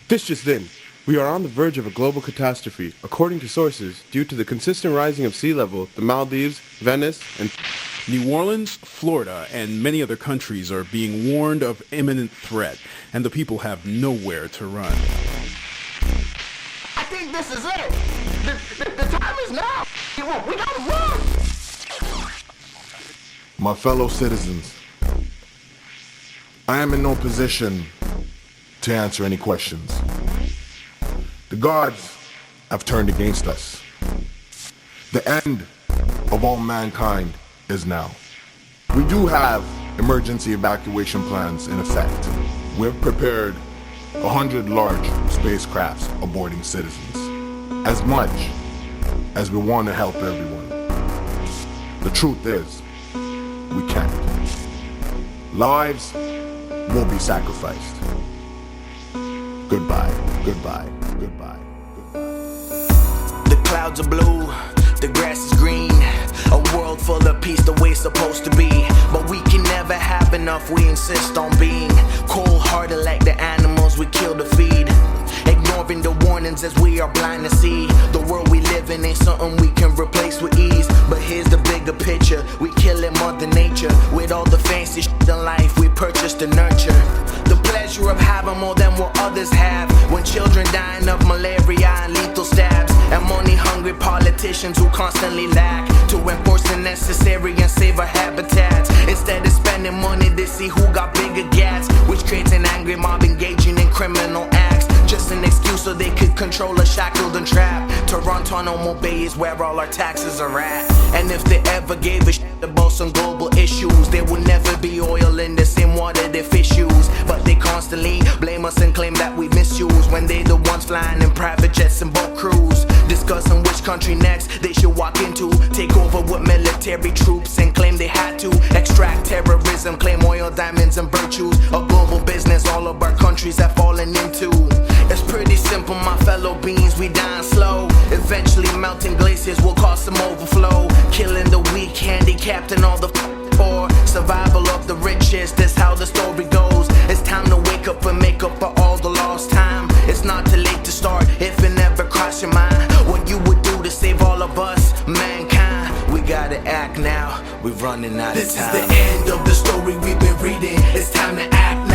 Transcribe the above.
This just in. We are on the verge of a global catastrophe, according to sources, due to the consistent rising of sea level. The Maldives, Venice, and New Orleans, Florida, and many other countries are being warned of imminent threat, and the people have nowhere to run. I think this is it. The time is now. We gotta run. My fellow citizens, I am in no position to answer any questions. The gods have turned against us. The end of all mankind is now. We do have emergency evacuation plans in effect. We've prepared 100 large spacecrafts aboarding citizens. As much as we want to help everyone, the truth is, we can't. Lives will be sacrificed. Goodbye, goodbye, goodbye, goodbye. The clouds are blue, the grass is green. A world full of peace the way it's supposed to be. But we can never have enough, we insist on being cold-hearted like the animals we kill to feed. Ignoring the warnings as we are blind to see. The world we live in ain't something we can replace with ease. But here's the bigger picture, we killing Mother Nature. With all the fancy shit in life we purchase to nurture. The pleasure of having more than what others have. When children dying of malaria and lethal stabs. And money-hungry politicians who constantly lack to enforce the necessary and save our habitats. Instead of spending money, they see who got bigger gats, which creates an angry mob engaging in criminal acts. Just an excuse so they could control us, shackled and trapped. Toronto and Omo Bay is where all our taxes are at. And if they ever gave a shit about some global issues, there will never be oil in the same water they fish use. But they constantly blame us and claim that we misuse, when they the ones flying in private jets and boat crews, discussing which country next they should walk into, take over with military troops and claim they had to extract terrorism, claim oil, diamonds and virtues. A global business all of our countries have fallen into. It's pretty simple, my fellow beings, we dying slow. Eventually melting glaciers will cause some overflow, killing the weak, handicapped and all the poor. Survival of the richest, that's how the story goes. It's time to wake up and make up for all the lost time. It's not too late to start if it never crossed your mind what you would do to save all of us, mankind. We gotta act now, we're running out of time. This is the end of the story we've been reading. It's time to act